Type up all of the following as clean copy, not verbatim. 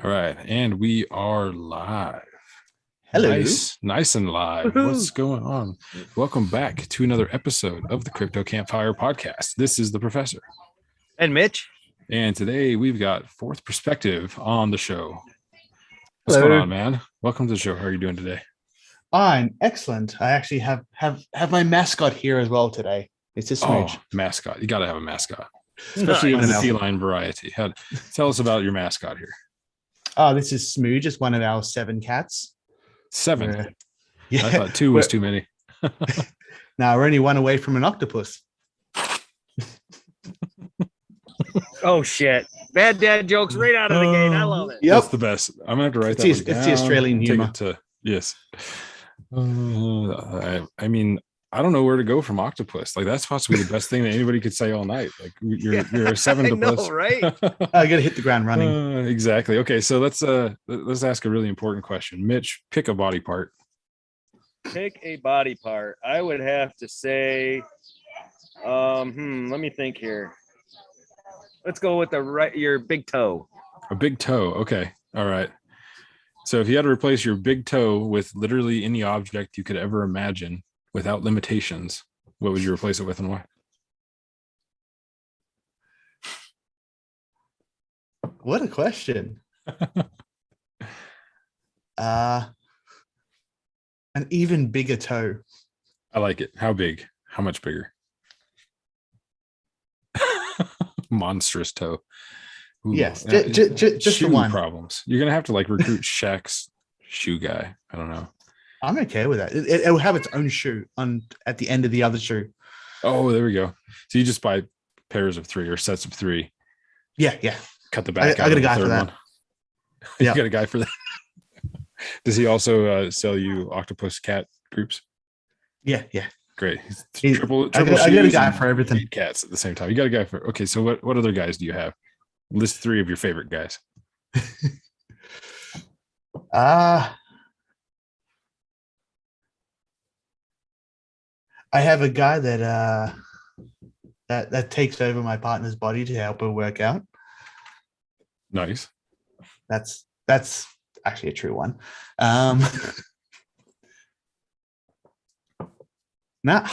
All right, and we are live. Hello. Nice and live. Woohoo. What's going on? Welcome back to another episode of the Crypto Campfire podcast. This is the professor. And Mitch. And today we've got Fourth Perspective on the show. What's Hello. going on, man? Welcome to the show. How are you doing today? I'm excellent. I actually have my mascot here as well today. It's a Smooch. Oh, mascot. You got to have a mascot, especially in the feline variety. Tell us about your mascot here. Oh, this is Smooch. It's one of our 7 cats. 7. Yeah. I thought 2 was too many. Now we're only 1 away from an octopus. Oh shit! Bad dad jokes right out of the gate. I love it. Yep. That's the best. I'm gonna have to write that. It's the Australian Take humor. it to, yes. I mean, I don't know where to go from octopus. Like that's possibly the best thing that anybody could say all night. Like you're a 7 I to know, plus, right? I got to hit the ground running. Exactly. Okay, so let's ask a really important question. Mitch, pick a body part. Pick a body part. I would have to say, let me think here. Let's go with your big toe. A big toe. Okay. All right. So if you had to replace your big toe with literally any object you could ever imagine without limitations, what would you replace it with and why? What a question. An even bigger toe. I like it. How big? How much bigger? Monstrous toe. Ooh, Yes, just shoe the one. problems. You're gonna have to like recruit Shaq's shoe guy. I don't know. I'm okay with that. It will have its own shoe at the end of the other shoe. Oh, there we go. So you just buy pairs of 3 or sets of 3. Yeah. Cut the back. I got a guy for that. You Yeah. got a guy for that. Does he also sell you octopus cat groups? Yeah. Great. I got a shoes guy and for everything. 8 cats at the same time. You got a guy for. Okay, so what other guys do you have? List 3 of your favorite guys. I have a guy that takes over my partner's body to help her work out. Nice. That's actually a true one. Nah,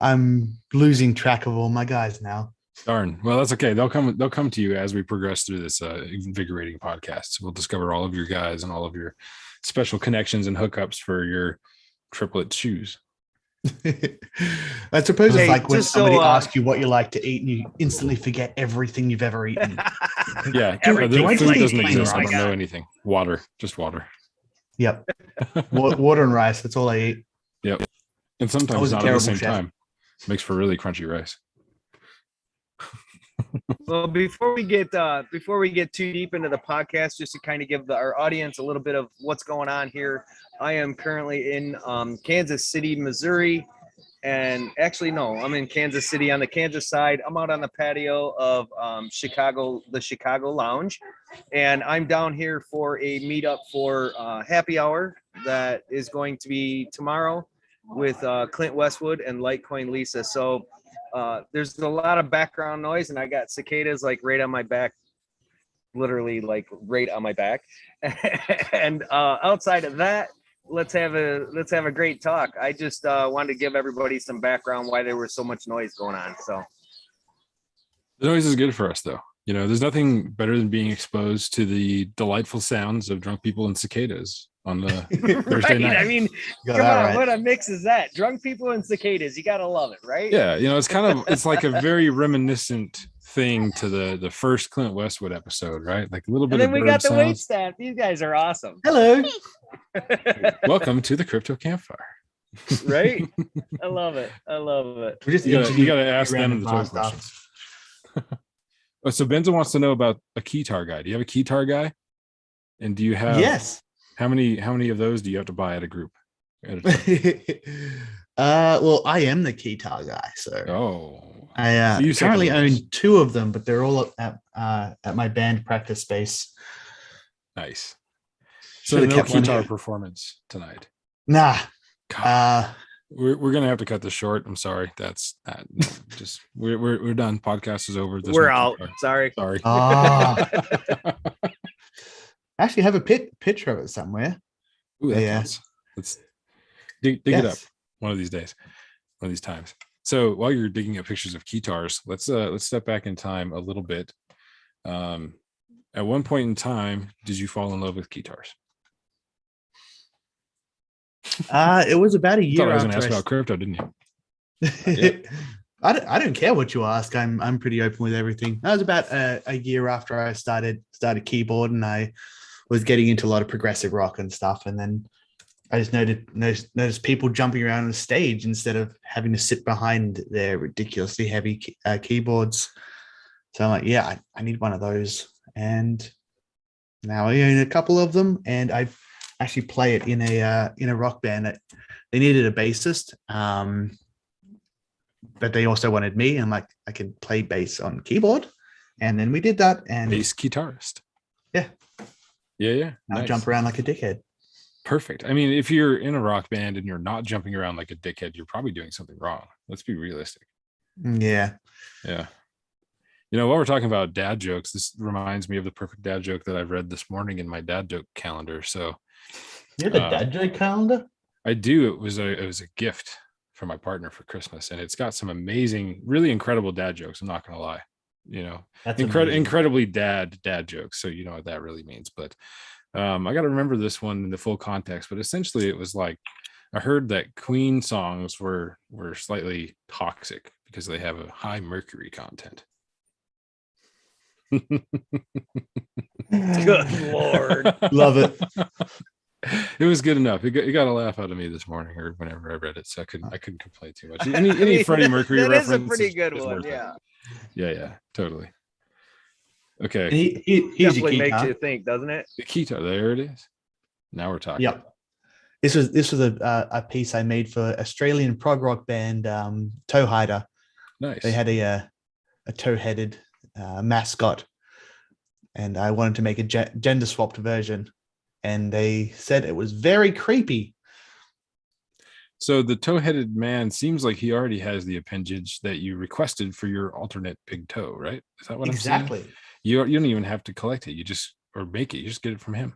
I'm losing track of all my guys now. Darn. Well, that's okay. They'll come to you as we progress through this invigorating podcast. We'll discover all of your guys and all of your special connections and hookups for your triplet shoes. I suppose it's like when just somebody so, asks you what you like to eat and you instantly forget everything you've ever eaten. Yeah, Everything. the food doesn't Oh exist. I my don't know anything. Water, just water. Yep. Water and rice. That's all I eat. Yep. And I sometimes was a not at the terrible same chef. time. Makes for really crunchy rice. Well, before we get too deep into the podcast, just to kind of give our audience a little bit of what's going on here, I am currently in Kansas City, Missouri, and actually no, I'm in Kansas City on the Kansas side. I'm out on the patio of the Chicago Lounge, and I'm down here for a meetup for happy hour that is going to be tomorrow with Clint Westwood and Litecoin Lisa. So there's a lot of background noise, and I got cicadas like right on my back, literally like right on my back. And outside of that, let's have a great talk. I just wanted to give everybody some background why there was so much noise going on. So The noise is good for us, though. You know, there's nothing better than being exposed to the delightful sounds of drunk people and cicadas on the Thursday right? night. I mean, Got come that on, right. what a mix is that? Drunk people and cicadas. You gotta love it, right? Yeah, you know, it's like a very reminiscent thing to the first Clint Westwood episode, right? Like a little bit And then of we bird got the wait sounds. staff. These guys are awesome. Hello. Welcome to the Crypto Campfire. Right? I love it. I love it. We're just You gotta interviewing ask them random the tough stuff. questions. Oh, so Benzo wants to know about a keytar guy. Do you have a keytar guy? And do you have Yes. how many of those do you have to buy at a group? Well, I am the keytar guy, so Oh, I So you said currently those. own 2 of them, but they're all at my band practice space. nice. So Should've no kept one keytar here. performance tonight. Nah. God, we're gonna have to cut this short. I'm sorry. That's just we're done. Podcast is over. There's We're no out. keytar. Sorry. Sorry. Ah. I actually have a picture of it somewhere. Ooh, that Yeah. counts. Let's dig it up one of these days, one of these times. So while you're digging up pictures of guitars, let's step back in time a little bit. At one point in time, did you fall in love with guitars? It was about a You thought year I was going to after ask about crypto, didn't you? I don't care what you ask. I'm pretty open with everything. That was about a year after I started keyboard, and I was getting into a lot of progressive rock and stuff. And then I just noticed people jumping around on the stage instead of having to sit behind their ridiculously heavy keyboards. So I'm like, yeah, I need one of those. And now I own a couple of them, and I actually play it in a rock band. That they needed a bassist, but they also wanted me. I'm like, I can play bass on keyboard, and then we did that. And bass guitarist. Yeah. Now nice. Jump around like a dickhead. Perfect. I mean, if you're in a rock band and you're not jumping around like a dickhead, you're probably doing something wrong. Let's be realistic. Yeah. While we're talking about dad jokes, this reminds me of the perfect dad joke that I've read this morning in my dad joke calendar. So you have a dad joke calendar? I do. It was a gift for my partner for Christmas, and it's got some amazing, really incredible dad jokes. I'm not going to lie, that's incredibly dad jokes. So you know what that really means. But I got to remember this one in the full context. But essentially, it was like I heard that Queen songs were slightly toxic because they have a high mercury content. Good Lord. Love it. It was good enough. It got a laugh out of me this morning or whenever I read it, so I couldn't complain too much. Any Freddie Mercury that reference is a pretty good one. Yeah, totally. Okay. He definitely makes you think, doesn't it? The guitar, there it is. Now we're talking. Yep. This was a piece I made for Australian prog rock band Toe Hider. Nice. They had a toe-headed mascot, and I wanted to make a gender swapped version, and they said it was very creepy. So the toe-headed man seems like he already has the appendage that you requested for your alternate big toe, right? Is that what I'm saying? Exactly. You don't even have to collect it. You just make it. You just get it from him.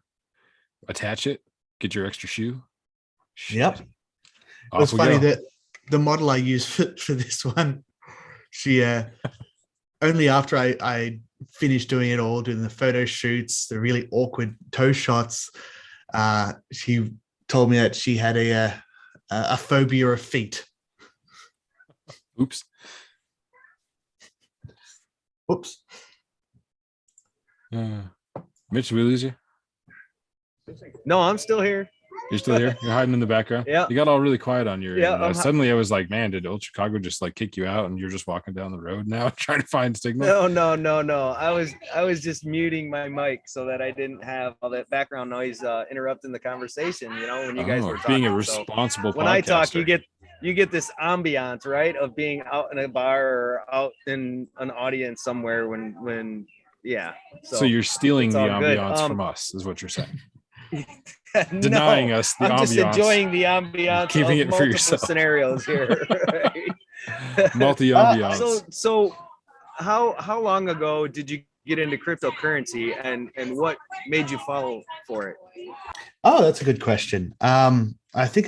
Attach it. Get your extra shoe. Shit. Yep. It was funny that the model I used for this one, she only after I finished doing it all, doing the photo shoots, the really awkward toe shots, she told me that she had a phobia of feet. Oops. Mitch, did we lose you? No, I'm still here. You're still here? You're hiding in the background? Yeah. You got all really quiet on your end. Suddenly I was like, man, did Old Chicago just like kick you out and you're just walking down the road now trying to find signal? No. I was just muting my mic so that I didn't have all that background noise interrupting the conversation, when you guys were talking. Being a responsible when podcaster. I talk, you get this ambiance, right, of being out in a bar or out in an audience somewhere when So you're stealing the ambiance from us, is what you're saying. Denying us the I'm ambiance. just enjoying the ambiance keeping of it for yourself. Scenarios here. Right? Multi-ambiance. So how long ago did you get into cryptocurrency, and what made you follow for it? Oh, that's a good question. I think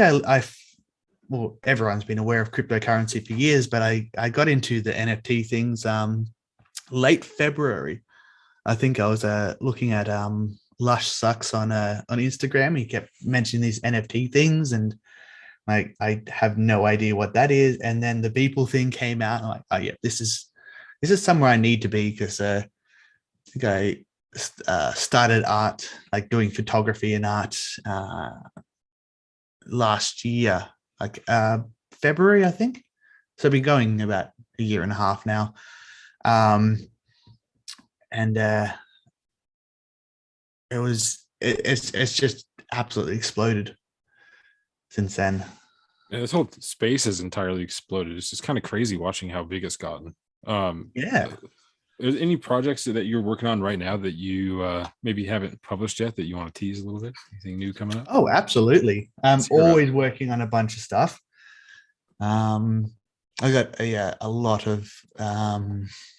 well, everyone's been aware of cryptocurrency for years, but I got into the NFT things late February. I think I was looking at Lush Sucks on Instagram. He kept mentioning these NFT things, and like I have no idea what that is. And then the Beeple thing came out. I'm like, oh yeah, this is somewhere I need to be, because I think I started art, like doing photography and art last year, like February, I think. So I've been going about a year and a half now. It's just absolutely exploded since then. Yeah, this whole space has entirely exploded. It's just kind of crazy watching how big it's gotten. Yeah. Any projects that you're working on right now that you maybe haven't published yet that you want to tease a little bit? Anything new coming up? Oh, absolutely. I'm always working on a bunch of stuff. I got a lot of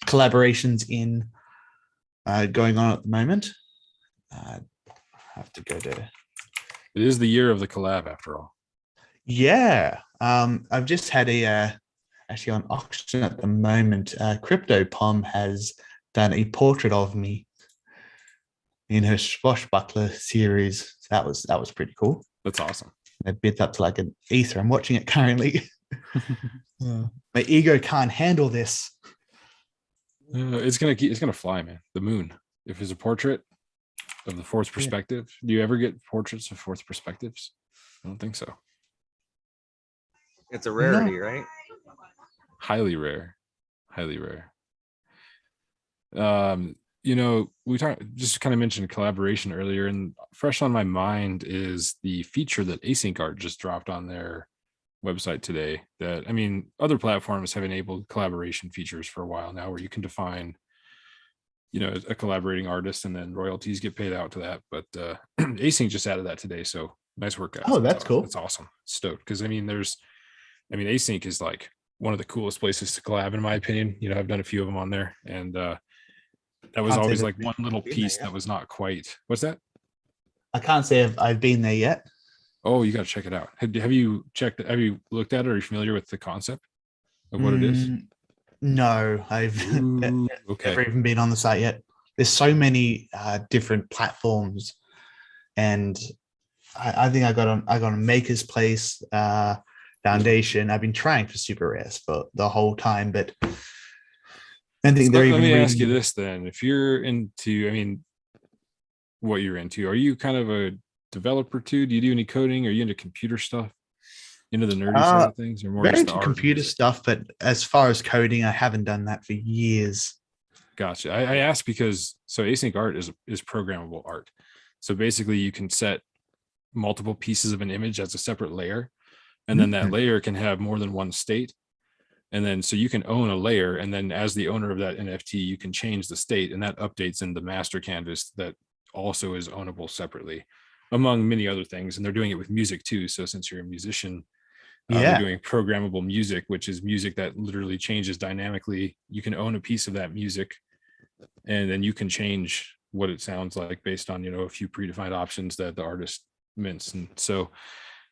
collaborations going on at the moment. have to go there. It is the year of the collab, after all. Yeah. I've just had actually on auction at the moment. CryptoPom has done a portrait of me in her Swashbuckler series. That was pretty cool. That's awesome. I bid up to like an ether. I'm watching it currently. My ego can't handle this. It's gonna fly, man. The moon. If it's a portrait of the fourth perspective, do you ever get portraits of fourth perspectives? I don't think so. It's a rarity, right? Highly rare. Highly rare. We just kind of mentioned collaboration earlier, and fresh on my mind is the feature that async art just dropped on their website today. That, I mean, other platforms have enabled collaboration features for a while now, where you can define, a collaborating artist and then royalties get paid out to that. But async just added that today, so nice work, guys. Oh, that's cool. That's awesome. Stoked, because async is like one of the coolest places to collab, in my opinion. I've done a few of them on there, and that was always like one little piece that was not quite. What's that? I can't say I've been there yet. Oh, you got to check it out. Have you checked? Have you looked at it? Are you familiar with the concept of what it is? No, I've never even been on the site yet. There's so many different platforms, and I think I got on Maker's Place, Foundation. I've been trying for super rares for the whole time, but I think let me ask you this then: if you're into, what you're into, are you kind of a developer too? Do you do any coding? Are you into computer stuff? Into the nerdy side of things, or more very just the into art computer stuff? But as far as coding, I haven't done that for years. Gotcha. I asked because async art is programmable art. So basically, you can set multiple pieces of an image as a separate layer, and then that layer can have more than one state. And then so you can own a layer, and then as the owner of that NFT, you can change the state, and that updates in the master canvas that also is ownable separately, among many other things. And they're doing it with music too. So since you're a musician, they're doing programmable music, which is music that literally changes dynamically. You can own a piece of that music, and then you can change what it sounds like based on, a few predefined options that the artist mints. And so,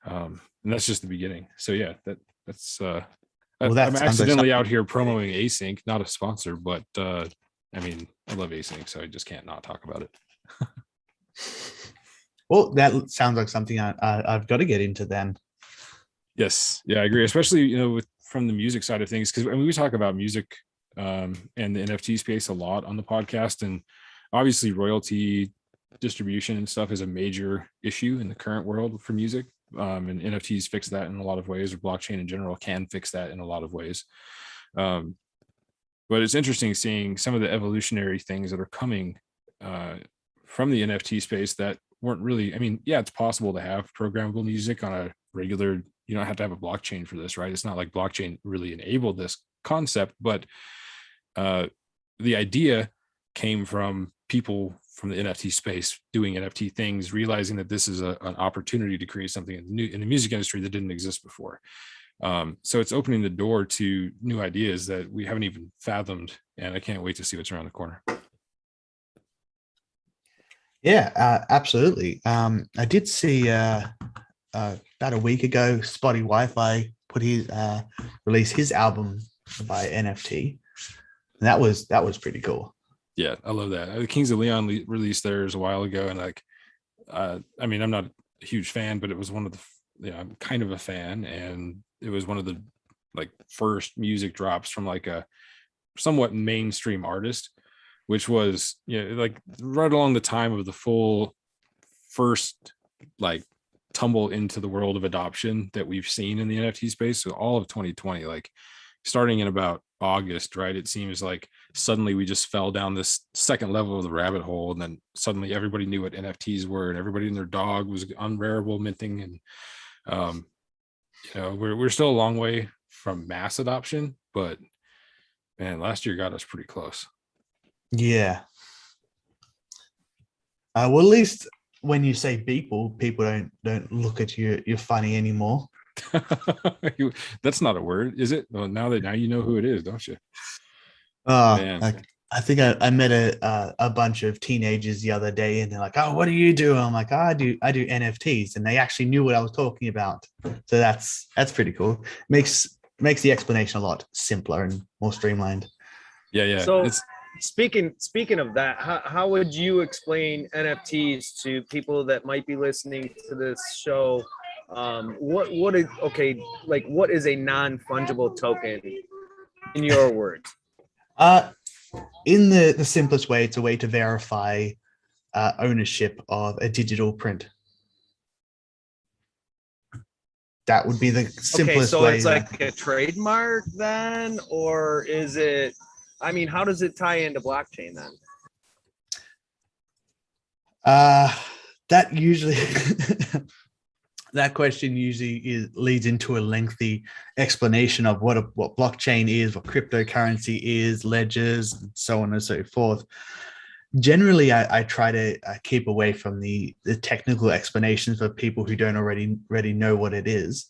and that's just the beginning. So yeah, that's I'm accidentally out here promoting async, not a sponsor, but I love async, so I just can't not talk about it. Well, that sounds like something I've got to get into then. Yes, yeah, I agree. Especially from the music side of things, because we talk about music and the NFT space a lot on the podcast, and obviously royalty distribution and stuff is a major issue in the current world for music. And NFTs fix that in a lot of ways, or blockchain in general can fix that in a lot of ways. But it's interesting seeing some of the evolutionary things that are coming from the NFT space that weren't really, it's possible to have programmable music on a regular, you don't have to have a blockchain for this, right? It's not like blockchain really enabled this concept, but the idea came from people from the NFT space doing NFT things, realizing that this is an opportunity to create something in the music industry that didn't exist before. So it's opening the door to new ideas that we haven't even fathomed, and I can't wait to see what's around the corner. Yeah, absolutely. I did see about a week ago, Spotty Wi-Fi release his album by NFT. And that was pretty cool. Yeah, I love that. The Kings of Leon released theirs a while ago, and I'm not a huge fan, but it was one of the, I'm kind of a fan, and it was one of the first music drops from a somewhat mainstream artist, which was right along the time of the full first tumble into the world of adoption that we've seen in the NFT space. So all of 2020, starting in about August, right? It seems like suddenly we just fell down this second level of the rabbit hole, and then suddenly everybody knew what NFTs were, and everybody and their dog was unrarable minting. And we're still a long way from mass adoption, but man, last year got us pretty close. Yeah. Well, at least when you say people don't look at you. You're funny anymore. That's not a word, is it? Well, now you know who it is, don't you? Man. I think I met a bunch of teenagers the other day, and they're like, "Oh, what do you do?" I'm like, oh, I do NFTs," and they actually knew what I was talking about. So that's pretty cool. Makes the explanation a lot simpler and more streamlined. Yeah. So It's speaking of that, how would you explain NFTs to people that might be listening to this show? What is okay? Like, what is a non-fungible token in your words? Uh, in the simplest way, it's a way to verify ownership of a digital print. That would be the Okay, simplest so way. it's like a trademark then, or is it? I mean, how does it tie into blockchain then? Uh, that usually that question leads into a lengthy explanation of what blockchain is, what cryptocurrency is, ledgers, and so on and so forth. Generally, I try to keep away from the technical explanations for people who don't already know what it is.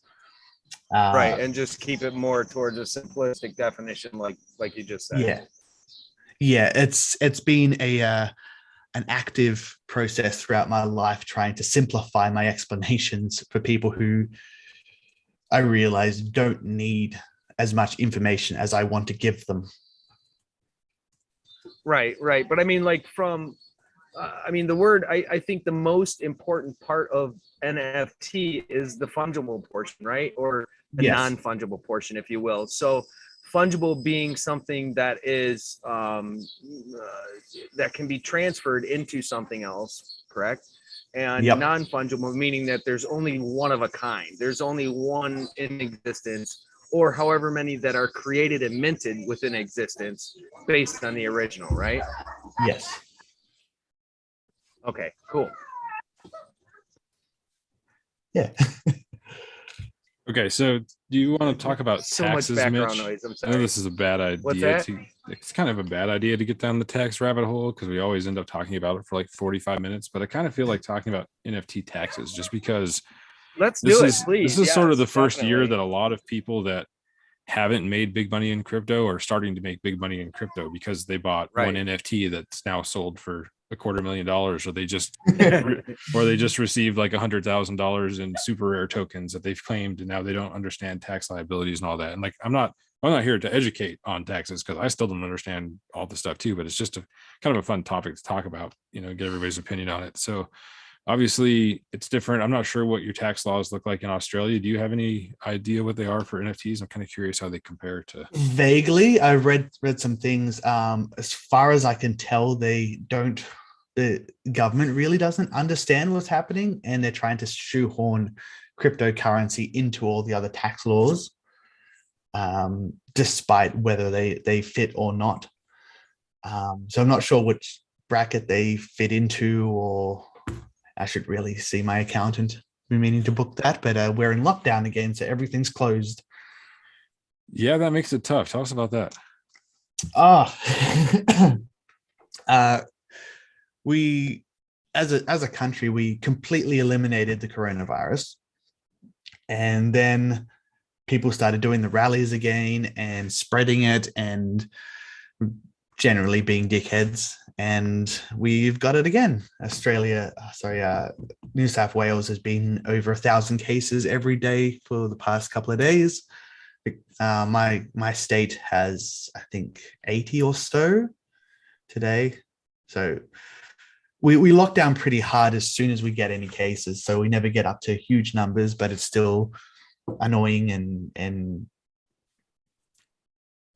Right, and just keep it more towards a simplistic definition, like you just said. Yeah, it's been an active process throughout my life trying to simplify my explanations for people who I realize don't need as much information as I want to give them. Right. But I mean, like I mean, the word, I think the most important part of NFT is the fungible portion, right? Or the Yes. non-fungible portion, if you will. So fungible being something that is, that can be transferred into something else, correct? And Yep. non-fungible meaning that there's only one of a kind. There's only one in existence, or however many that are created and minted within existence based on the original, right? Yes. Okay, cool. Yeah. okay. So, do you want to talk about So taxes, much background Mitch? noise. I'm I know sorry. this is a bad What's idea that? to. It's kind of a bad idea to get down the tax rabbit hole because we always end up talking about it for like 45 minutes. But I kind of feel like talking about NFT taxes just because Let's do it, please. this is sort of Yes, the first year definitely. that a lot of people that haven't made big money in crypto are starting to make big money in crypto because they bought one Right. NFT that's now sold for $250,000, or they just received like $100,000 in super rare tokens that they've claimed, and now they don't understand tax liabilities and all that. And like, I'm not here to educate on taxes because I still don't understand all the stuff too. But it's just a kind of a fun topic to talk about, get everybody's opinion on it. So obviously it's different. I'm not sure what your tax laws look like in Australia. Do you have any idea what they are for NFTs? I'm kind of curious how they compare to. Vaguely, I read some things. As far as I can tell, the government really doesn't understand what's happening, and they're trying to shoehorn cryptocurrency into all the other tax laws, despite whether they fit or not. So I'm not sure which bracket they fit into, or I should really see my accountant. Been meaning to book that, but we're in lockdown again, so everything's closed. Yeah, that makes it tough. Tell us about that. We as a country, we completely eliminated the coronavirus, and then people started doing the rallies again and spreading it and generally being dickheads, and we've got it again. New South Wales has been over 1,000 cases every day for the past couple of days. My state has, I think, 80 or so today. So we lock down pretty hard as soon as we get any cases. So we never get up to huge numbers, but it's still annoying and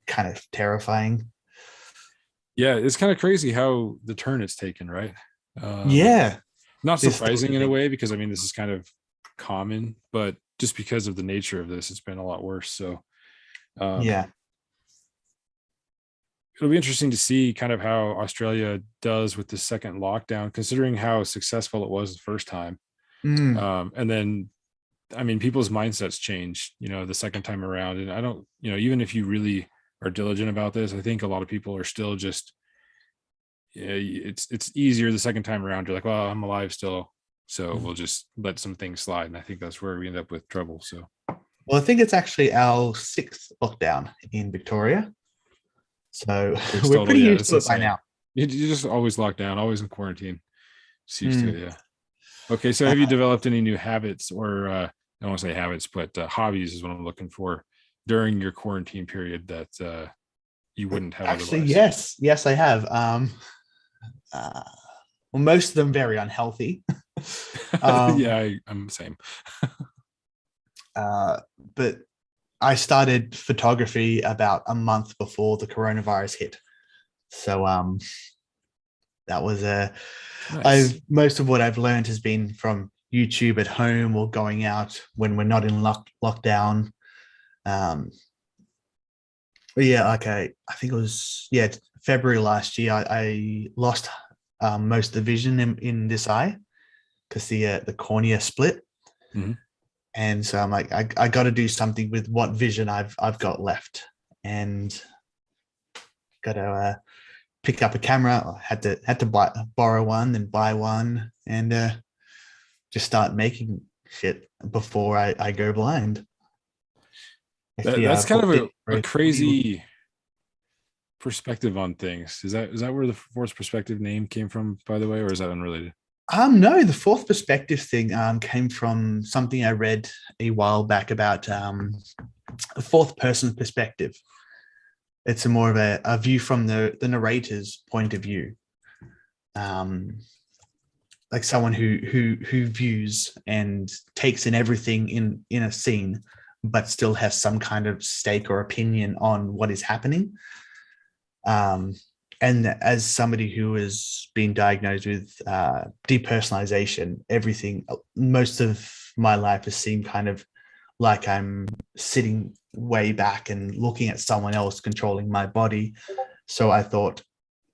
kind of terrifying. Yeah, it's kind of crazy how the turn it's taken, right? Yeah. Not surprising in a way, because I mean, this is kind of common, but just because of the nature of this, it's been a lot worse. So Yeah. it'll be interesting to see kind of how Australia does with the second lockdown, considering how successful it was the first time. And then, I mean, people's mindsets change, the second time around. And I don't, even if you really are diligent about this, I think a lot of people are still just, it's easier the second time around. You're like, well, I'm alive still, so we'll just let some things slide. And I think that's where we end up with trouble. So, well, I think it's actually our 6th lockdown in Victoria. So It's we're pretty yeah, used it's to the it by same. now. You just always locked down, always in quarantine. Just used to Mm. it, yeah. Okay, so have you developed any new habits or I don't want to say habits, but hobbies is what I'm looking for during your quarantine period that you wouldn't have Actually, otherwise? yes, I have. Uh, well, most of them very unhealthy. um, Yeah, I'm the same. uh, but I started photography about a month before the coronavirus hit. So that was a Nice. I've most of what I've learned has been from YouTube at home or going out when we're not in lockdown. Um, but yeah, okay. I think it was February last year. I lost most of the vision in this eye because the cornea split, Mhm. and so I'm like, I got to do something with what vision I've got left, and got to pick up a camera. I had to borrow one, then buy one, and just start making shit before I go blind. If the That's kind of a for you. crazy perspective on things. Is that where the forced perspective name came from, by the way, or is that unrelated? No, the fourth perspective thing came from something I read a while back about a fourth person perspective. It's a more of a view from the narrator's point of view. Um, like someone who views and takes in everything in a scene, but still has some kind of stake or opinion on what is happening. And as somebody who has been diagnosed with depersonalization, everything, most of my life has seemed kind of like I'm sitting way back and looking at someone else controlling my body. So I thought,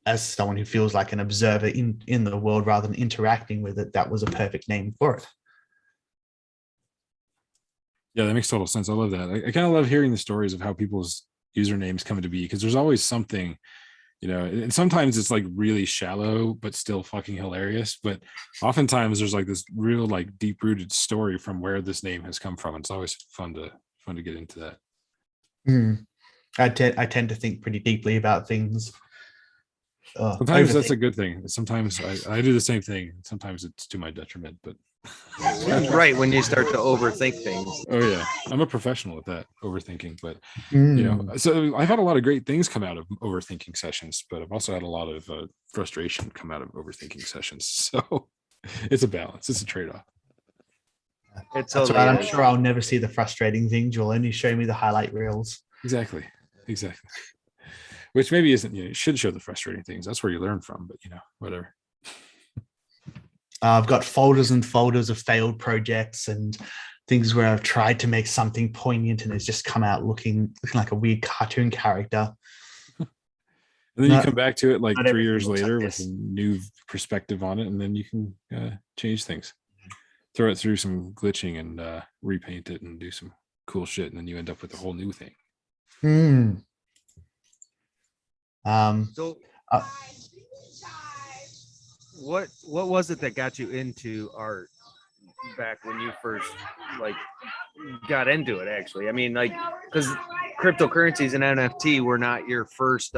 as someone who feels like an observer in the world rather than interacting with it, that was a perfect name for it. Yeah, that makes total sense. I love that. I kind of love hearing the stories of how people's usernames come to be because there's always something, and sometimes it's like really shallow but still fucking hilarious. But oftentimes there's like this real like deep rooted story from where this name has come from. It's always fun to get into that. Mm. I tend to think pretty deeply about things. Sometimes that's Overthink. a good thing. Sometimes I do the same thing. Sometimes it's to my detriment, but Right, when you start to overthink things. oh yeah, I'm a professional at that overthinking. But Mm. so I've had a lot of great things come out of overthinking sessions, but I've also had a lot of frustration come out of overthinking sessions. So it's a balance. It's a trade-off. It That's totally right. I'm is. sure I'll never see the frustrating things. You'll only show me the highlight reels. Exactly. Which maybe isn't, you should show the frustrating things. That's where you learn from, but whatever. I've got folders and folders of failed projects and things where I've tried to make something poignant and it's just come out looking like a weird cartoon character. And then you come back to it like Not 3 years everything looks like later with a this. new perspective on it, and then you can change things, throw it through some glitching and repaint it and do some cool shit, and then you end up with a whole new thing. Hmm. So uh, what was it that got you into art back when you first like got into it? Actually, I mean, like, because cryptocurrencies and NFT were not your first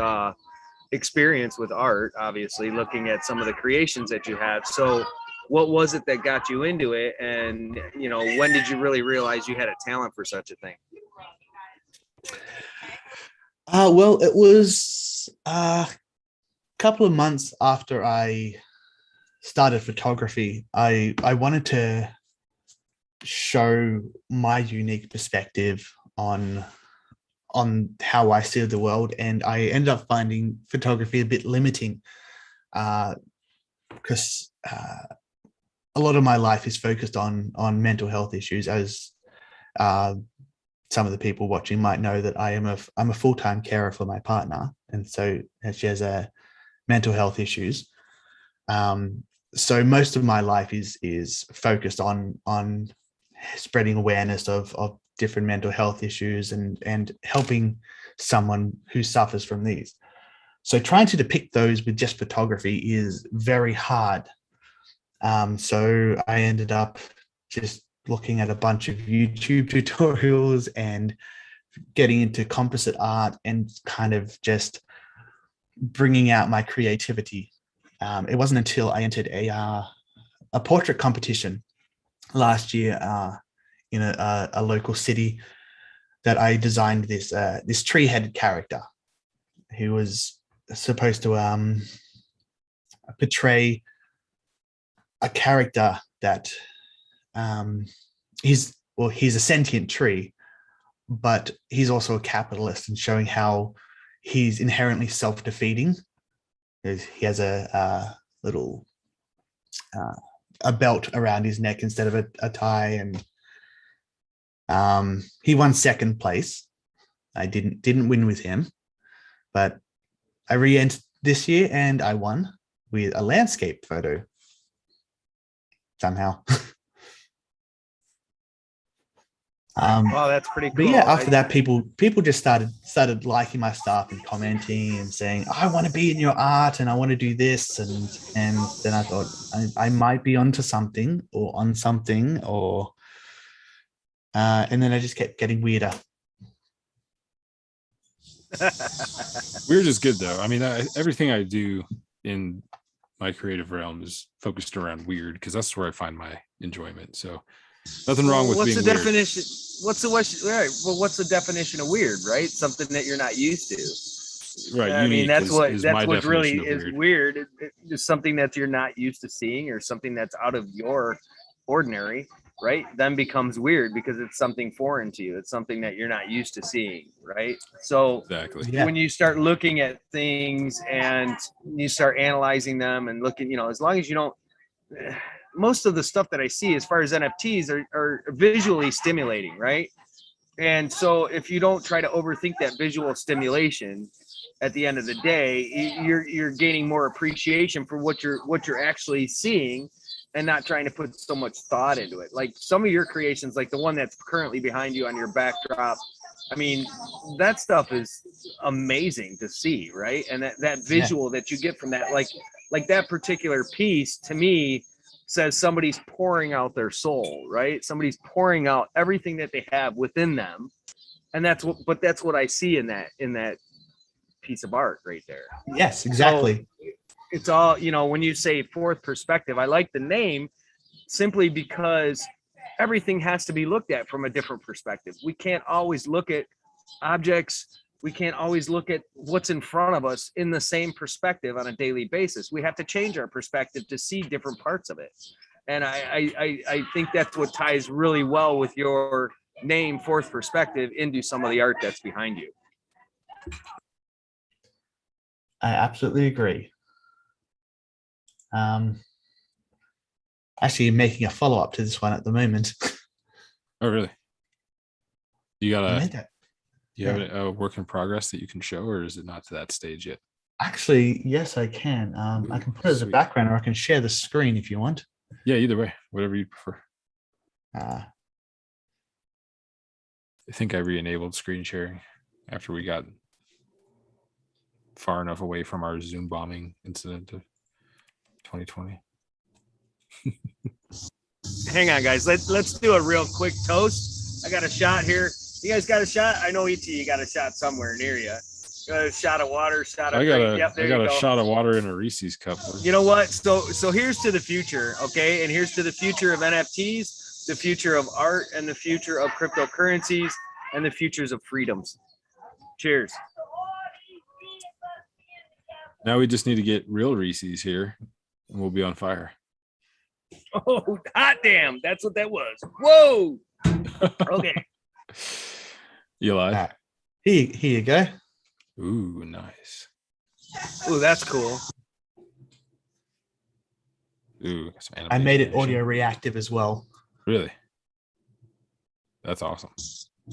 experience with art, obviously looking at some of the creations that you had. So what was it that got you into it, and when did you really realize you had a talent for such a thing? well, it was a couple of months after I started photography. I wanted to show my unique perspective on how I see the world, and I ended up finding photography a bit limiting because a lot of my life is focused on mental health issues. As some of the people watching might know, that I'm a full-time carer for my partner, and so she has mental health issues. So most of my life is focused on spreading awareness of different mental health issues and helping someone who suffers from these. So trying to depict those with just photography is very hard. So I ended up just looking at a bunch of YouTube tutorials and getting into composite art and kind of just bringing out my creativity. It wasn't until I entered a portrait competition last year in a local city that I designed this tree-headed character who was supposed to portray a character that he's a sentient tree, but he's also a capitalist, and showing how he's inherently self-defeating. He has a little a belt around his neck instead of a tie, and he won second place. I didn't win with him, but I re-entered this year and I won with a landscape photo somehow. Oh, that's pretty cool. But yeah, after that, people just started liking my stuff and commenting and saying, "I want to be in your art and I want to do this," and then I thought I might be onto something or on something, or and then I just kept getting weirder. Weird is good though. I mean, everything I do in my creative realm is focused around weird because that's where I find my enjoyment. So nothing wrong with what's being the weird. definition? What's the definition of weird? Right, something that you're not used to. Right. I mean, that's what really is is weird. It's something that you're not used to seeing, or something that's out of your ordinary. Right, then becomes weird because it's something foreign to you. It's something that you're not used to seeing. Right. So Exactly. Yeah. when you start looking at things and you start analyzing them and looking, as long as you don't, most of the stuff that I see as far as NFTs are visually stimulating, right? And so if you don't try to overthink that visual stimulation, at the end of the day, you're gaining more appreciation for what you're actually seeing, and not trying to put so much thought into it. Like some of your creations, like the one that's currently behind you on your backdrop, I mean, that stuff is amazing to see, right? And that visual that you get from that, like that particular piece, to me, says somebody's pouring out their soul, right? Somebody's pouring out everything that they have within them, and that's what I see in that piece of art right there. Yes, exactly. So it's all, when you say fourth perspective, I like the name simply because everything has to be looked at from a different perspective. We can't always look at objects. We can't always look at what's in front of us in the same perspective on a daily basis. We have to change our perspective to see different parts of it. And I think that's what ties really well with your name, Fourth Perspective, into some of the art that's behind you. I absolutely agree. Actually making a follow-up to this one at the moment. Oh, really? You got I made that. you have a work in progress that you can show, or is it not to that stage yet? Actually, yes, I can. I can put it as a Sweet. background, or I can share the screen if you want. Yeah, either way, whatever you prefer. Uh, I think I re-enabled screen sharing after we got far enough away from our Zoom bombing incident of 2020. Hang on, guys. Let's do a real quick toast. I got a shot here. You guys got a shot? I know ET, you got a shot somewhere near you. Got a shot of water, shot of I got drink. a shot of water in a Reese's cup. You know what? So here's to the future, okay? And here's to the future of NFTs, the future of art, and the future of cryptocurrencies, and the futures of freedoms. Cheers. Now we just need to get real Reese's here, and we'll be on fire. Oh, hot damn. That's what that was. Whoa. Okay. You live? here you go. Ooh, nice. Ooh, that's cool. Ooh, some I made it animation. audio reactive as well. Really? That's awesome.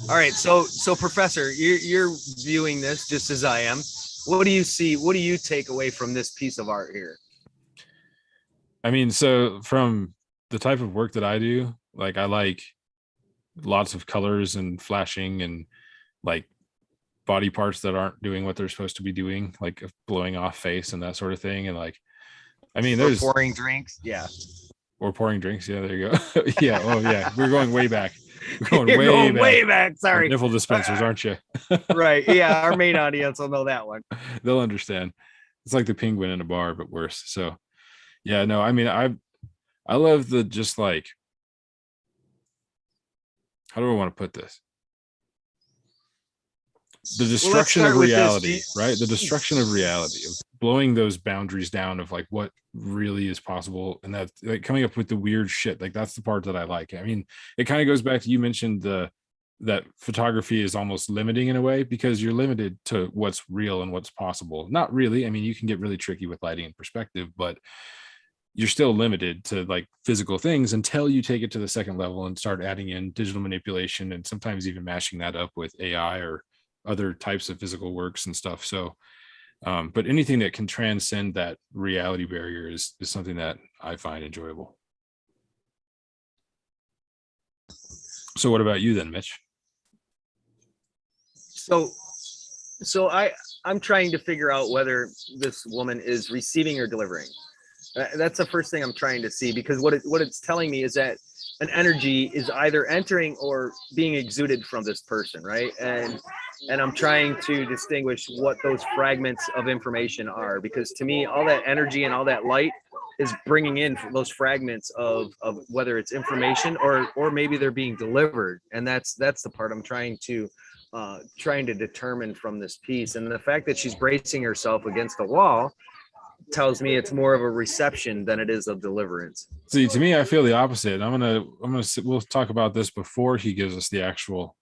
All right. So Professor, you're viewing this just as I am. What do you see? What do you take away from this piece of art here? I mean, so from the type of work that I do, like I like lots of colors and flashing and like body parts that aren't doing what they're supposed to be doing, like a blowing off face and that sort of thing. And like, I mean, there's pouring drinks. Yeah. or pouring drinks. Yeah, there you go. Yeah. Oh yeah. We're going way back. We're You're going way back. Sorry. Nipple dispensers, aren't you? Right. Yeah. Our main audience will know that one. They'll understand. It's like the penguin in a bar, but worse. So yeah, no, I mean, I love the just like, how do I want to put this? The Well, let's destruction of start with reality, this. right? The destruction of reality, of blowing those boundaries down of like what really is possible, and that like coming up with the weird shit. Like that's the part that I like. I mean, it kind of goes back to, you mentioned that photography is almost limiting in a way because you're limited to what's real and what's possible. Not really. I mean, you can get really tricky with lighting and perspective, but you're still limited to like physical things until you take it to the second level and start adding in digital manipulation and sometimes even mashing that up with AI or other types of physical works and stuff. So, but anything that can transcend that reality barrier is something that I find enjoyable. So what about you then, Mitch? So I'm trying to figure out whether this woman is receiving or delivering. That's the first thing I'm trying to see, because what it's telling me is that an energy is either entering or being exuded from this person, right? And I'm trying to distinguish what those fragments of information are, because to me, all that energy and all that light is bringing in those fragments of whether it's information or maybe they're being delivered, and that's the part I'm trying to determine from this piece. And the fact that she's bracing herself against a wall tells me it's more of a reception than it is of deliverance. See, to me, I feel the opposite. We'll talk about this before he gives us the actual,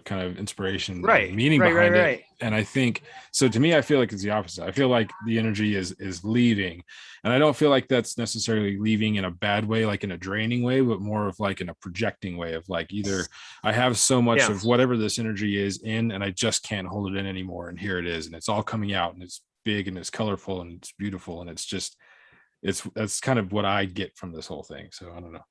kind of inspiration, Right, meaning right, behind right. it. And I think so. To me, I feel like it's the opposite. I feel like the energy is leaving, and I don't feel like that's necessarily leaving in a bad way, like in a draining way, but more of like in a projecting way of like, either I have so much of whatever this energy is in, and I just can't hold it in anymore, and here it is, and it's all coming out, and it's big and it's colorful and it's beautiful, and that's kind of what I get from this whole thing. So I don't know.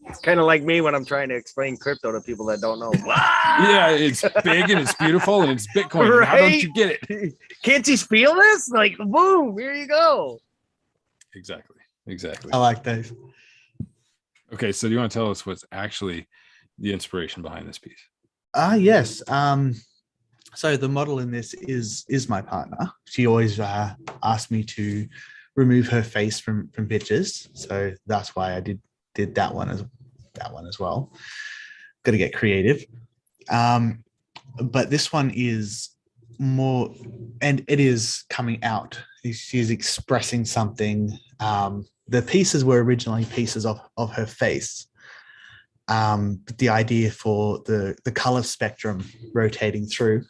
It's kind of like me when I'm trying to explain crypto to people that don't know. Yeah, it's big and it's beautiful and it's Bitcoin. Right? How don't you get it? Can't you feel this? Like, boom, here you go. Exactly. I like those. Okay, so do you want to tell us what's actually the inspiration behind this piece? Yes. So the model in this is my partner. She always asked me to remove her face from pictures, so that's why I did that one as well. Got to get creative. But this one is more, and it is coming out. She's expressing something. The pieces were originally pieces of her face. But the idea for the color spectrum rotating through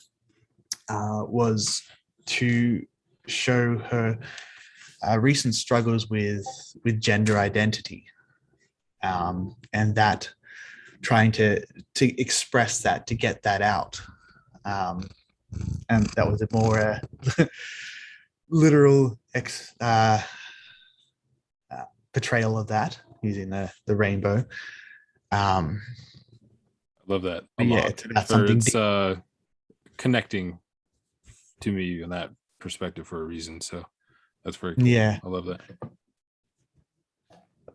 was to show her recent struggles with gender identity, and that trying to express that, to get that out, and that was a more literal portrayal of that using the rainbow. I love that a yeah, lot. it's about something it's connecting to me in that perspective for a reason. So that's very cool. Yeah, I love that.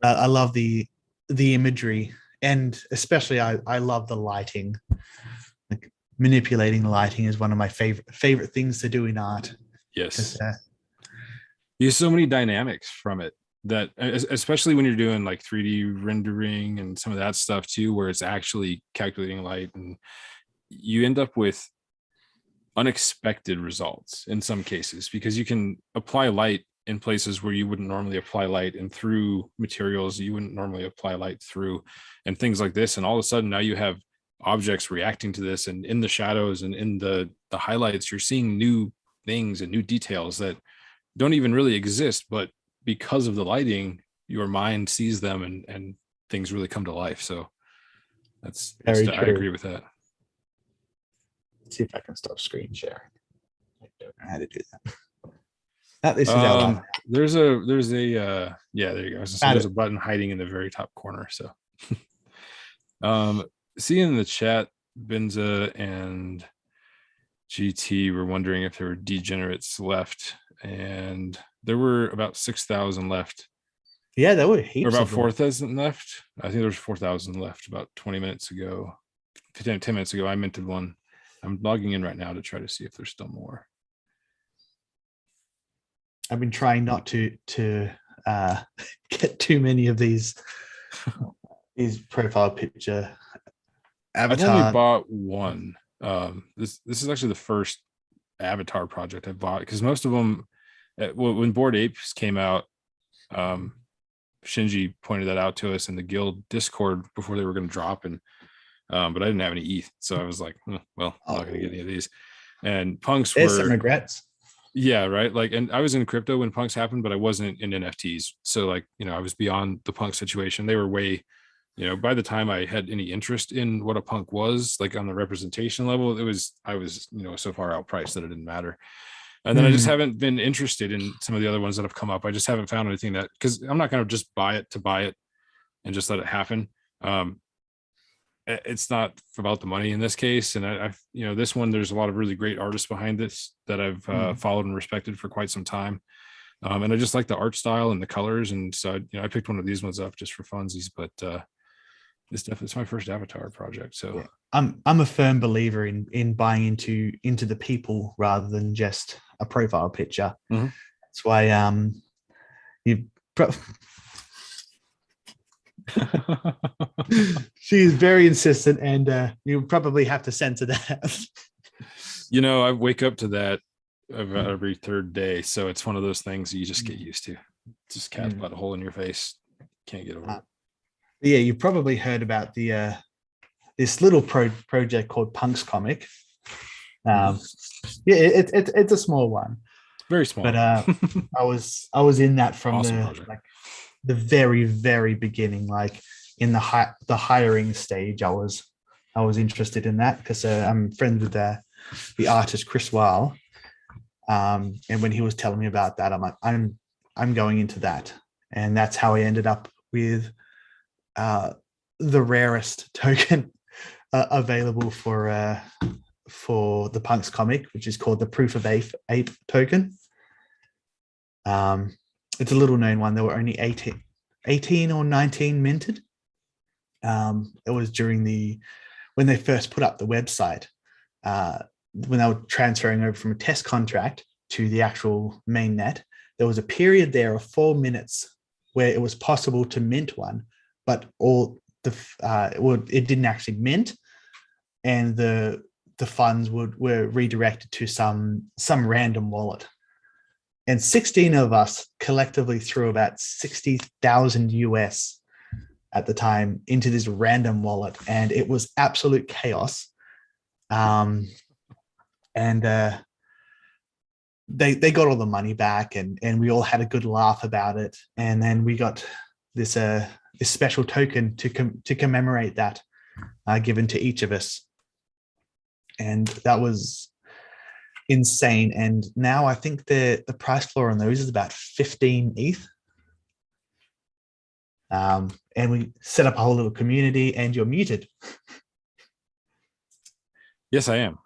I love the imagery, and especially I love the lighting. Like, manipulating lighting is one of my favorite things to do in art. Yes. There's so many dynamics from it, that especially when you're doing like 3D rendering and some of that stuff too, where it's actually calculating light, and you end up with unexpected results in some cases, because you can apply light in places where you wouldn't normally apply light, and through materials you wouldn't normally apply light through, and things like this. And all of a sudden now you have objects reacting to this, and in the shadows and in the highlights, you're seeing new things and new details that don't even really exist, but because of the lighting, your mind sees them, and things really come to life. So that's very true. I agree with that. Let's see if I can stop screen sharing. I don't know how to do that. This is our there's a yeah, there you go. So there's a button hiding in the very top corner. So seeing in the chat, Benza and GT were wondering if there were degenerates left, and there were about 6,000 left. Yeah, there were heaps. Or about 4,000 left. I think there was 4,000 left about 20 minutes ago. 10 minutes ago, I minted one. I'm logging in right now to try to see if there's still more. I've been trying not to get too many of these profile picture I've only avatar. bought one. This is actually the first avatar project I bought, because most of them, when Bored Apes came out, Shinji pointed that out to us in the guild Discord before they were going to drop, and but I didn't have any ETH, so I was like, well, I'm not going to get any of these. And punks There's were some regrets. Yeah, right. Like, and I was in crypto when punks happened, but I wasn't in NFTs. So like, I was beyond the punk situation. They were way, by the time I had any interest in what a punk was, like on the representation level, I was, so far outpriced that it didn't matter. And then I just haven't been interested in some of the other ones that have come up. I just haven't found anything because I'm not going to just buy it to buy it and just let it happen. It's not about the money in this case. And I've, this one, there's a lot of really great artists behind this that I've followed and respected for quite some time. And I just like the art style and the colors. And so, I picked one of these ones up just for funsies, but it's my first avatar project. So yeah. I'm a firm believer in buying into the people rather than just a profile picture. Mm-hmm. That's why you she is very insistent, and you probably have to censor that. I wake up to that every third day, so it's one of those things you just get used to. Just cat's butt hole in your face, can't get over it. Yeah, you've probably heard about the this little project called Punk's Comic. Yeah, it's a small one, very small. But I was in that from awesome the very, very beginning, like in the hiring stage. I was interested in that because I'm friends with the artist Chris Weil, and when he was telling me about that, I'm like, I'm going into that, and that's how I ended up with the rarest token available for the Punks comic, which is called the Proof of Ape token. It's a little known one. There were only 18 or 19 minted. It was during when they first put up the website, when they were transferring over from a test contract to the actual main net. There was a period there of 4 minutes where it was possible to mint one, but it didn't actually mint, and the funds were redirected to some random wallet. And 16 of us collectively threw about 60,000 US at the time into this random wallet, and it was absolute chaos. And they got all the money back, and we all had a good laugh about it. And then we got this special token to commemorate that, given to each of us, and that was insane. And now I think the price floor on those is about 15 ETH. And we set up a whole little community, and you're muted. Yes, I am.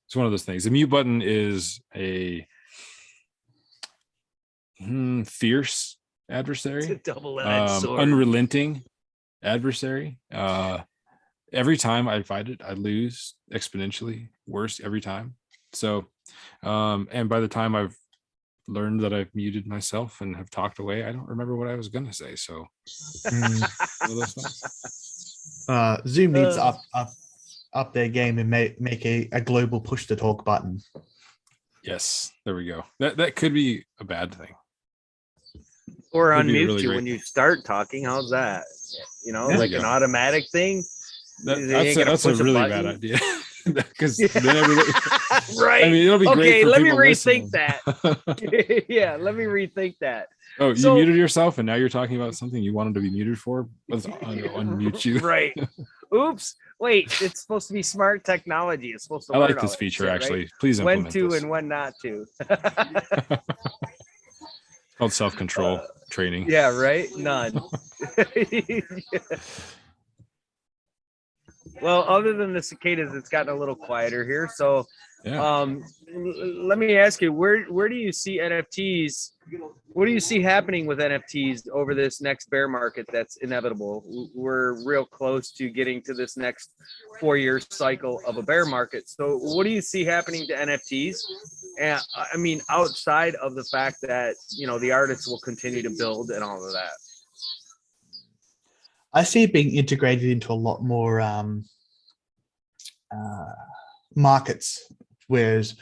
It's one of those things. The mute button is a fierce adversary. It's a double-edged sword. Unrelenting adversary. Every time I fight it, I lose exponentially worse every time. So, and by the time I've learned that I've muted myself and have talked away, I don't remember what I was going to say. So, Zoom needs to up their game and make a global push to talk button. Yes, there we go. That could be a bad thing. Or unmute you when you start talking. How's that? Like an automatic thing. That's a really bad idea. Because then everybody, right? I mean, it'll be great. Okay, let me rethink that. Yeah, let me rethink that. Oh, you muted yourself, and now you're talking about something you wanted to be muted for. Let's unmute you. Right. Oops. Wait, it's supposed to be smart technology. It's supposed to. I like this feature actually. Right? Please implement when to this. And when not to. It's called self-control training. Yeah. Right. None. Yeah. Well, other than the cicadas, it's gotten a little quieter here. So, yeah. Let me ask you, where do you see NFTs? What do you see happening with NFTs over this next bear market that's inevitable? We're real close to getting to this next 4-year cycle of a bear market. So, what do you see happening to NFTs? And I mean, outside of the fact that, the artists will continue to build and all of that. I see it being integrated into a lot more markets, whereas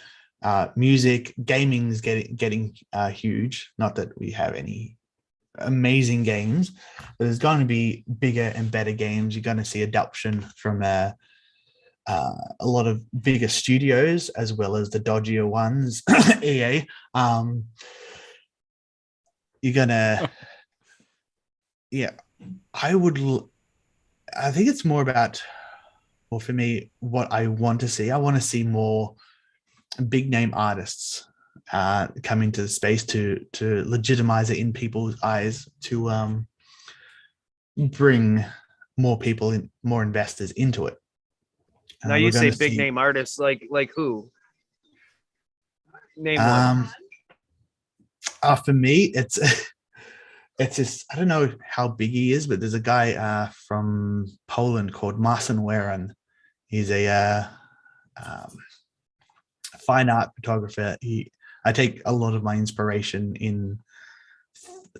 music, gaming is getting huge. Not that we have any amazing games, but there's going to be bigger and better games. You're going to see adoption from a lot of bigger studios as well as the dodgier ones, EA. You're gonna, yeah. I think it's more about, well, for me, what I want to see. I want to see more big name artists come into the space to legitimize it in people's eyes, to bring more people in, more investors into it. Now you say big name artists, like who? Name one. For me, it's just, I don't know how big he is, but there's a guy from Poland called Marcin Weron. He's a fine art photographer. I take a lot of my inspiration in,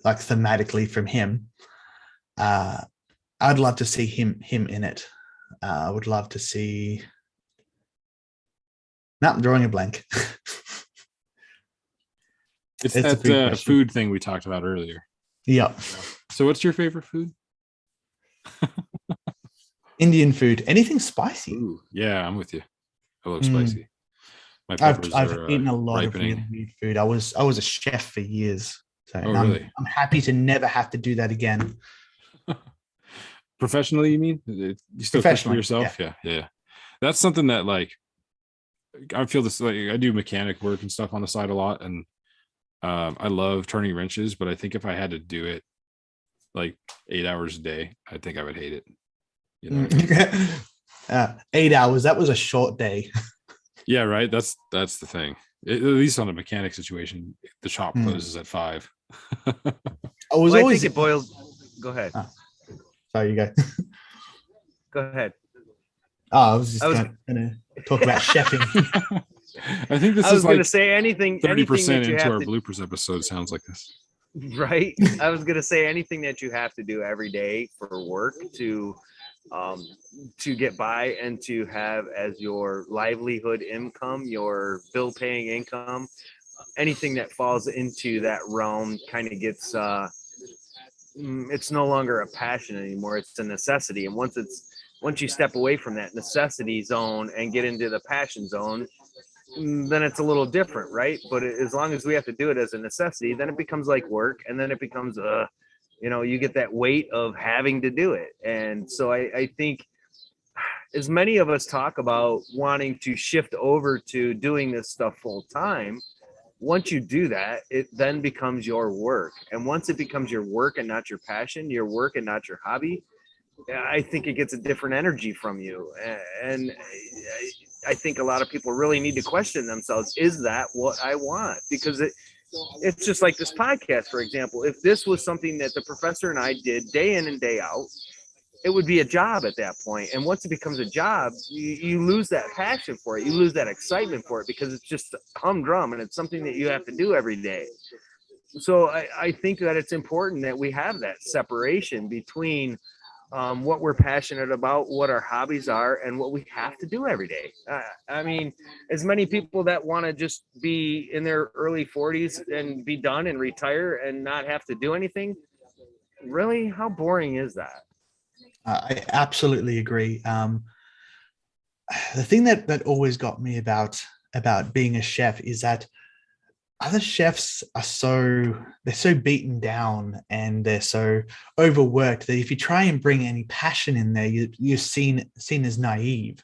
like, thematically from him. I'd love to see him in it. I would love to see. No, I'm drawing a blank. It's that food thing we talked about earlier. Yep. So what's your favorite food? Indian food. Anything spicy? Ooh, yeah, I'm with you. I love spicy. My peppers I've eaten a lot ripening. Of really weird food. I was a chef for years. So really? I'm happy to never have to do that again. Professionally, you mean? You still cook for yourself? Yeah. That's something that, like, I feel this, like, I do mechanic work and stuff on the side a lot, and I love turning wrenches, but I think if I had to do it like 8 hours a day, I think I would hate it. You know? 8 hours. That was a short day. Yeah, right. That's the thing. At least on a mechanic situation, the shop closes at 5. I think it boils. Go ahead. Sorry, you go. Go ahead. I was just going to talk about chefing. I think this is like going to say anything 30% into our bloopers episode sounds like this. Right. I was going to say anything that you have to do every day for work to get by and to have as your livelihood income, your bill paying income, anything that falls into that realm kind of gets it's no longer a passion anymore. It's a necessity. And once you step away from that necessity zone and get into the passion zone, then it's a little different, right? But as long as we have to do it as a necessity, then it becomes like work, and then it becomes you get that weight of having to do it. And so I think, as many of us talk about wanting to shift over to doing this stuff full time, once you do that, it then becomes your work. And once it becomes your work and not your passion, your work and not your hobby, I think it gets a different energy from you. And I think a lot of people really need to question themselves, is that what I want? Because it's just like this podcast, for example. If this was something that the professor and I did day in and day out, it would be a job at that point. And once it becomes a job, you lose that passion for it. You lose that excitement for it because it's just humdrum and it's something that you have to do every day. So I think that it's important that we have that separation between what we're passionate about, what our hobbies are, and what we have to do every day. I mean, as many people that want to just be in their early 40s and be done and retire and not have to do anything, really, how boring is that? I absolutely agree. The thing that always got me about being a chef is that other chefs are so beaten down and they're so overworked that if you try and bring any passion in there, you're seen as naive.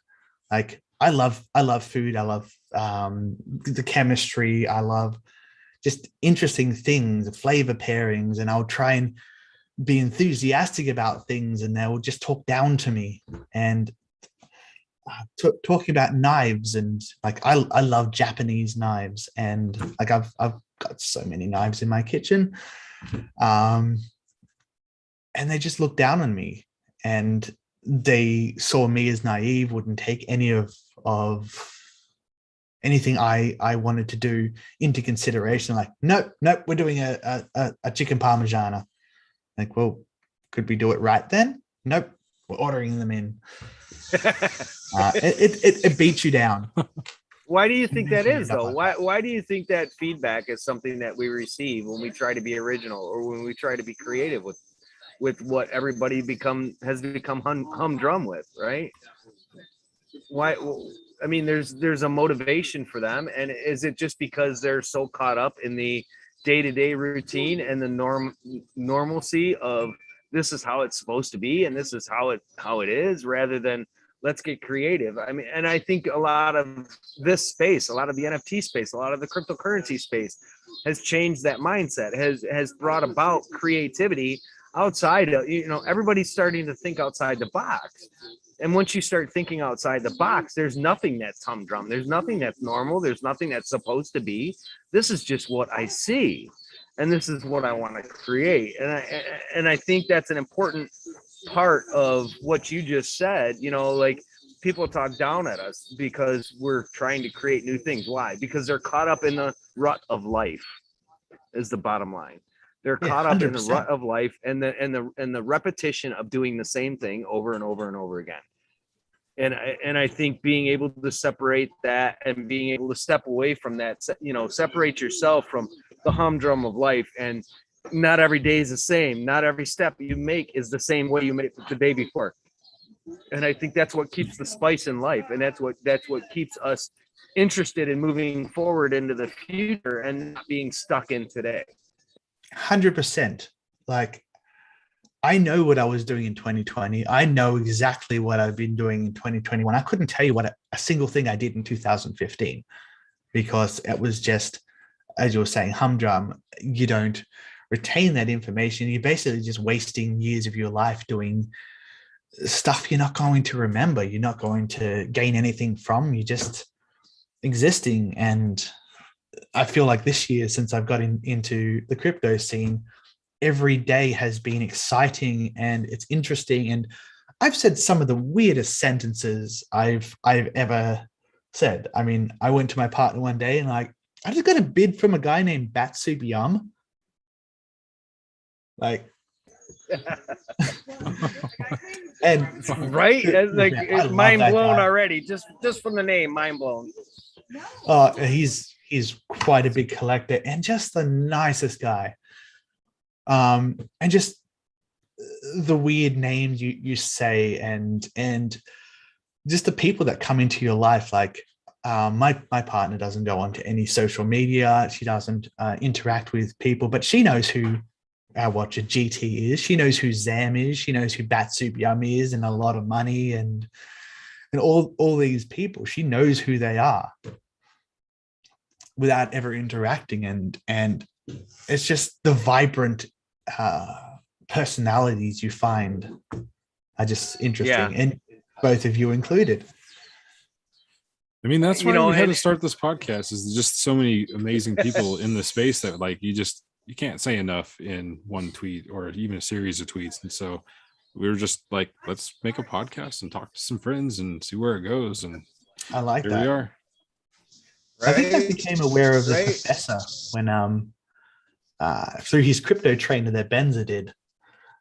Like, I love food. I love the chemistry. I love just interesting things, flavor pairings, and I'll try and be enthusiastic about things, and they will just talk down to me. And talking about knives, and like I love Japanese knives, and like I've got so many knives in my kitchen, and they just looked down on me, and they saw me as naive, wouldn't take any of anything I wanted to do into consideration. Like, nope, we're doing a chicken parmigiana. Like, well, could we do it right then? Nope, we're ordering them in. It beats you down. Why do you think that is, though? Why do you think that feedback is something that we receive when we try to be original or when we try to be creative with what everybody has become humdrum with, right? Why? I mean, there's a motivation for them, and is it just because they're so caught up in the day-to-day routine and the normalcy of this is how it's supposed to be and this is how it is, rather than let's get creative? I mean, and I think a lot of this space, a lot of the NFT space, a lot of the cryptocurrency space has changed that mindset, has brought about creativity outside of, everybody's starting to think outside the box. And once you start thinking outside the box, there's nothing that's humdrum. There's nothing that's normal. There's nothing that's supposed to be. This is just what I see. And this is what I want to create. And I think that's an important part of what you just said. Like, people talk down at us because we're trying to create new things. Why? Because they're caught up in the rut of life, is the bottom line. They're caught up in the rut of life and the repetition of doing the same thing over and over and over again. And I think being able to separate that and being able to step away from that, separate yourself from the humdrum of life. And not every day is the same. Not every step you make is the same way you made it the day before. And I think that's what keeps the spice in life. And that's what keeps us interested in moving forward into the future and not being stuck in today. 100%. Like, I know what I was doing in 2020. I know exactly what I've been doing in 2021. I couldn't tell you what a single thing I did in 2015 because it was just, as you were saying, humdrum. You don't retain that information. You're basically just wasting years of your life doing stuff you're not going to remember. You're not going to gain anything from. You're just existing. And I feel like this year, since I've got into the crypto scene, every day has been exciting and it's interesting. And I've said some of the weirdest sentences I've ever said. I mean, I went to my partner one day and I just got a bid from a guy named Batsup Yum. Like, and right, like, it's mind blown already just from the name. Mind blown. He's quite a big collector and just the nicest guy. And just the weird names you say and just the people that come into your life. Like, my partner doesn't go onto any social media. She doesn't interact with people, but she knows who our watcher GT is. She knows who Zam is. She knows who Batsup Yum is, and a lot of money and all these people. She knows who they are without ever interacting. And it's just the vibrant personalities you find are just interesting, and both of you included. I mean, that's why we had to start this podcast, is just so many amazing people in the space that, like, you can't say enough in one tweet or even a series of tweets. And so we were just like, let's make a podcast and talk to some friends and see where it goes. And I like here that. we are. Right. I think I became aware of the professor when through his crypto trainer that Benza did.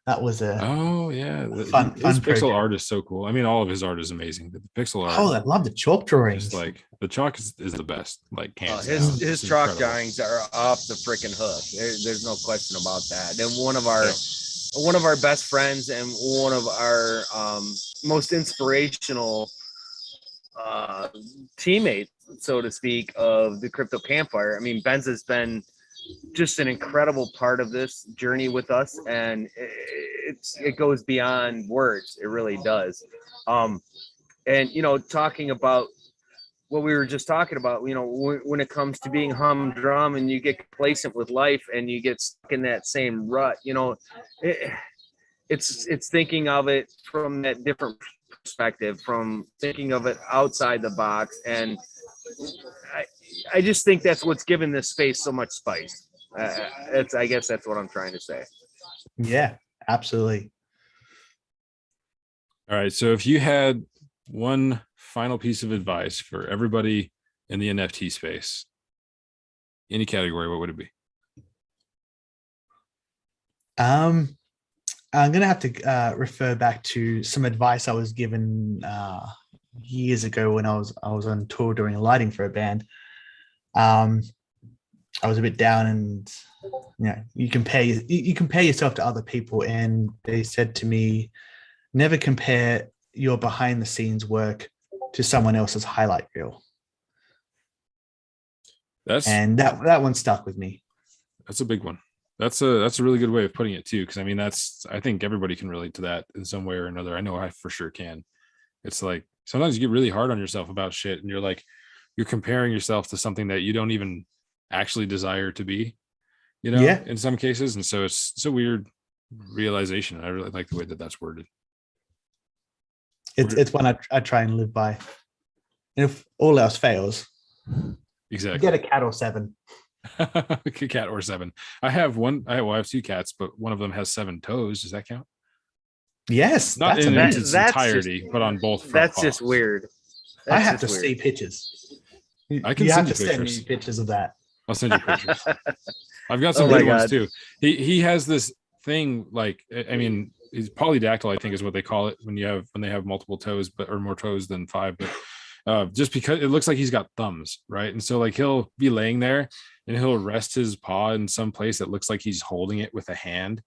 That was a fun his pixel project. art is so cool. I mean, all of his art is amazing. The pixel art. Oh, I love the chalk drawings. Just like the chalk is the best. Like, his chalk drawings are off the freaking hook. There's no question about that. And one of our best friends and one of our most inspirational teammates, so to speak, of the crypto Campfire. I mean, Benz has been just an incredible part of this journey with us, and it goes beyond words. It really does. And talking about what we were just talking about, when it comes to being humdrum and you get complacent with life and you get stuck in that same rut, it's thinking of it from that different perspective, from thinking of it outside the box. And I just think that's what's given this space so much spice. I guess that's what I'm trying to say. Yeah, absolutely. All right. So if you had one final piece of advice for everybody in the NFT space? Any category, what would it be? I'm gonna have to refer back to some advice I was given years ago when I was on tour doing lighting for a band. I was a bit down, and you compare yourself to other people, and they said to me, never compare your behind the scenes work to someone else's highlight reel. And that one stuck with me. That's a big one. That's a really good way of putting it too, because I mean, I think everybody can relate to that in some way or another. I know I for sure can. It's like sometimes you get really hard on yourself about shit, and you're comparing yourself to something that you don't even actually desire to be, in some cases. And so it's a weird realization. I really like the way that that's worded. It's one I try and live by. And if all else fails, exactly, get a cat or 7. A cat or 7. I have 2 cats, but one of them has 7 toes. Does that count? Yes, not that's in its entirety, but on both front that's paws. Just weird. I have to see pictures. I can you send have you to pictures. send me pictures of that. I'll send you pictures. I've got some good ones too. He has this thing, like, I mean, he's polydactyl, I think is what they call it when they have multiple toes, or more toes than 5. But just because it looks like he's got thumbs, right? And so like he'll be laying there and he'll rest his paw in some place that looks like he's holding it with a hand.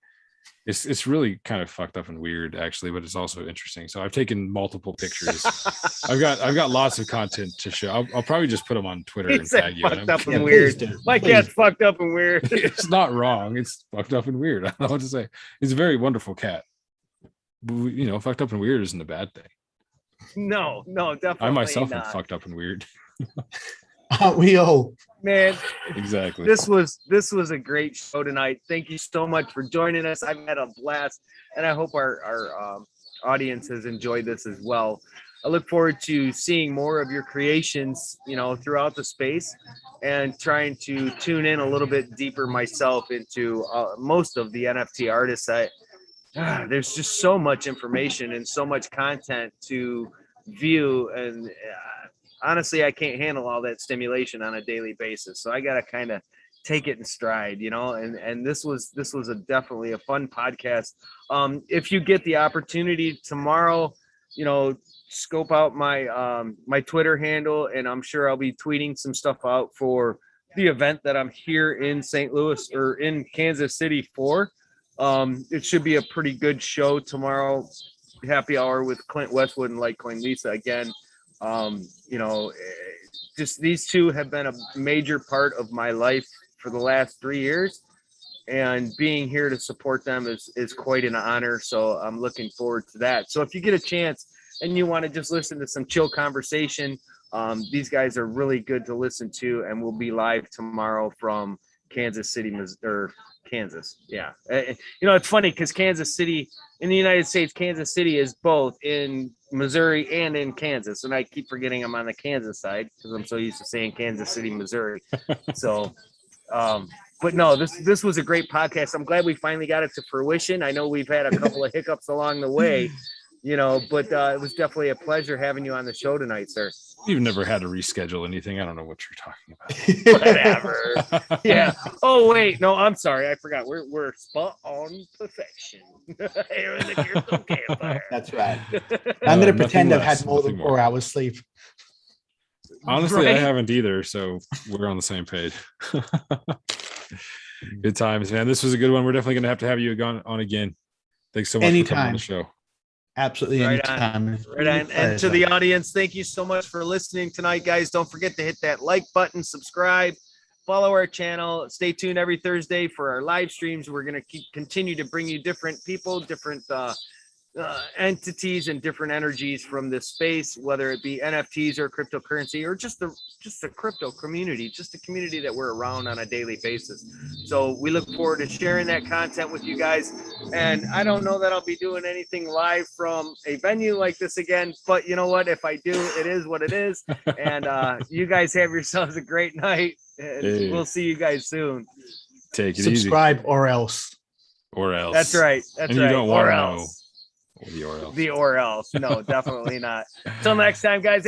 It's really kind of fucked up and weird, actually, but it's also interesting. So I've taken multiple pictures. I've got lots of content to show. I'll probably just put them on Twitter and tag you. Fucked up and weird. My cat's fucked up and weird. It's not wrong. It's fucked up and weird. I don't know what to say. It's a very wonderful cat. But, fucked up and weird isn't a bad thing. No, definitely. I myself not. am fucked up and weird. Aren't we all? Man, exactly. This was a great show tonight. Thank you so much for joining us. I've had a blast, and I hope our audience has enjoyed this as well. I look forward to seeing more of your creations, throughout the space, and trying to tune in a little bit deeper myself into most of the NFT artists. There's just so much information and so much content to view, and honestly, I can't handle all that stimulation on a daily basis. So I got to kind of take it in stride, and this was definitely a fun podcast. If you get the opportunity tomorrow, scope out my my Twitter handle, and I'm sure I'll be tweeting some stuff out for the event that I'm here in St. Louis or in Kansas City for. It should be a pretty good show tomorrow. Happy hour with Clint Westwood and Litecoin Lisa again. Just these two have been a major part of my life for the last 3 years, and being here to support them is quite an honor. So I'm looking forward to that. So if you get a chance and you want to just listen to some chill conversation, these guys are really good to listen to, and we'll be live tomorrow from Kansas City, Kansas. Yeah. It's funny because Kansas City in the United States, Kansas City is both in Missouri and in Kansas. And I keep forgetting I'm on the Kansas side because I'm so used to saying Kansas City, Missouri. So, but no, this was a great podcast. I'm glad we finally got it to fruition. I know we've had a couple of hiccups along the way, but it was definitely a pleasure having you on the show tonight, sir. You've never had to reschedule anything. I don't know what you're talking about. Whatever. Yeah. Oh wait, no, I'm sorry. I forgot. We're spot on perfection here in the Crypto Campfire. That's right. I'm going to pretend I've had more than 4 hours sleep. Honestly, right? I haven't either, so we're on the same page. Good times, man. This was a good one. We're definitely going to have you on again. Thanks so much for coming on the show. Absolutely. Right on. And to the audience, thank you so much for listening tonight, guys. Don't forget to hit that like button, subscribe, follow our channel. Stay tuned every Thursday for our live streams. We're going to continue to bring you different people, different entities and different energies from this space, whether it be NFTs or cryptocurrency or just the crypto community, just the community that we're around on a daily basis. So we look forward to sharing that content with you guys. And I don't know that I'll be doing anything live from a venue like this again, but you know what? If I do, it is what it is. And you guys have yourselves a great night, and we'll see you guys soon. Take it Subscribe easy. or else. Or else. That's right. That's and right. You don't want or to else. know. The or else. The or else. No, definitely not. Till next time, guys.